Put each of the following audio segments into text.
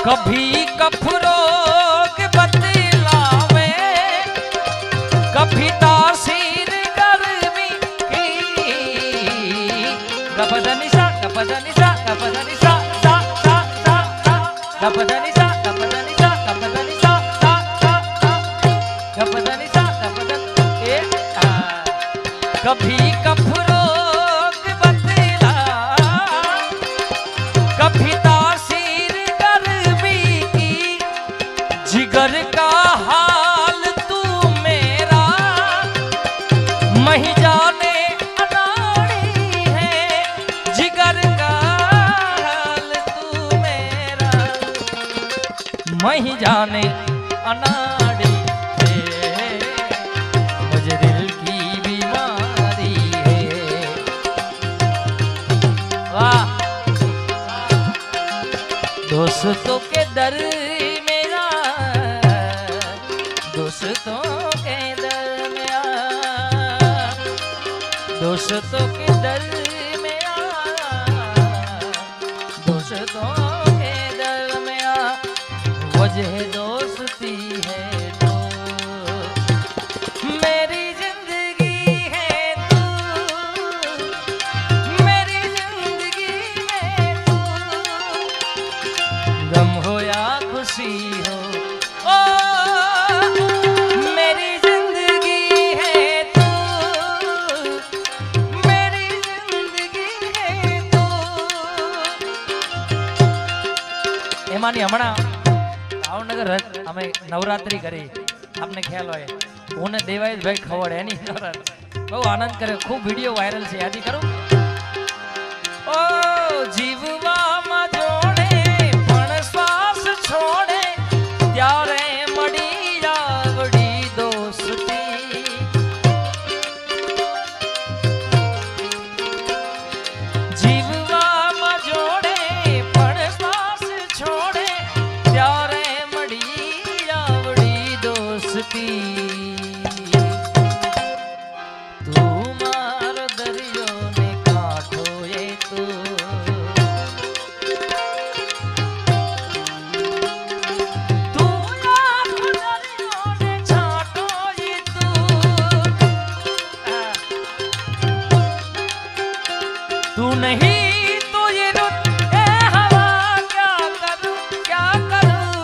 कभी कफरोग बतलावे, कभी तासीर गर्मी की। गपदनिसा गपदनिसा गपदनिसा सा सा सा सा, गपदनिसा गपदनिसा गपदनिसा सा सा सा, गपदनिसा गपदन ए आ। कभी कफरोग बतला, कभी तासीर गर्मी की। जिगर का हाल तू मेरा मही जाने अनाड़ी है। जिगर का हाल तू मेरा मही जाने अनाड़ी है। मुझे दिल की बीमारी है। वाह, दोस्तों के दर मेरा, दोस्तों के दर मेरा, दोस्तों के दर मेरा, दोस्तों के दर मेरा। वजह दोस्ती है तो मेरी जिंदगी है तू, मेरी जिंदगी है तू। गम हो या खुशी हो, ओ मेरी जिंदगी है तू, मेरी जिंदगी है तू। એમાંની હમણાં ભાવનગર અમે નવરાત્રી કરી, આપને ખ્યાલ હોય, હું ને દેવાયત ભાઈ ખવડ એની બહુ આનંદ કરે, ખૂબ વિડીયો વાયરલ છે, યાદી કરું। ઓ જીવવામાં જોડે પણ શ્વાસ છોડે, ત્યારે મળી આવડી દોસ્તી। જીવવામાં જોડે પણ શ્વાસ છોડે, ત્યારે મળી આવડી દોસ્તી। તું મારો દરિયો ને કાંઠો એ તું, તું આખો દરિયો ને છાંટો એ તું। तू नहीं तो ये रुत ए हवा, क्या करूं क्या करूं।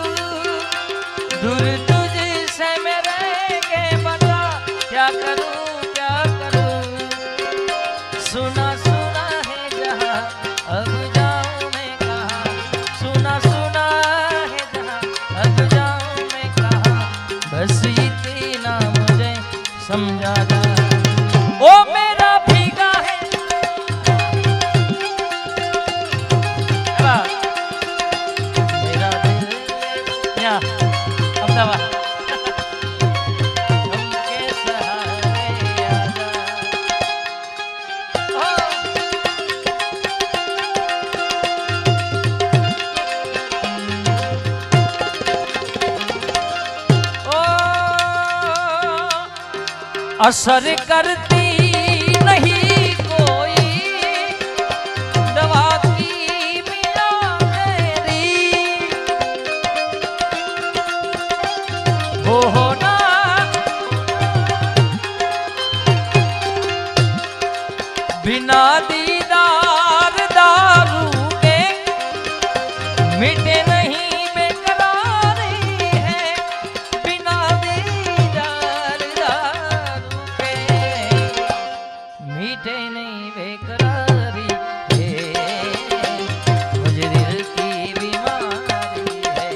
दूर तुझसे मैं रह के बता, क्या करूं क्या करूं। सुना सुना है जहां अब जाऊं मैं कहां, सुना सुना है जहां अब जाऊं मैं कहां। बस इतना मुझे समझा जा, ओ मेरा भीगा है मेरा दिल या अहमदाबाद। हमके सहारे आजा, ओ असर करती नहीं कोई दवा की मिया मेरी। हो ना बिना दीदार दारू के मिटे नहीं बेकरारी है। बिना दीदार दारू के मीठे नहीं बेकरारी है। मुझे दिल की बीमारी है।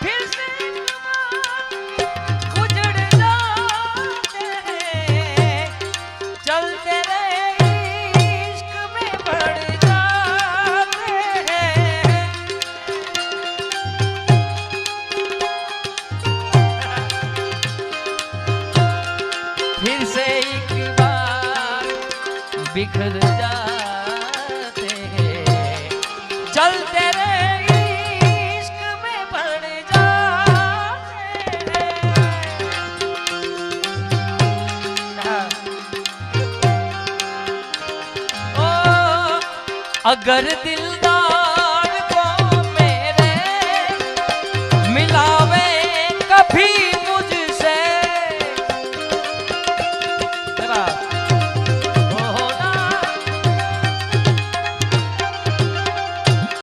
फिर से उजड़ जाते हैं, चलते रहे इश्क में पड़ जाते हैं। फिर से एक बार बिखर जाते हैं, चलते रहे इश्क में पड़ जाते हैं। ओ अगर दिलदार को मेरे मिलावे कभी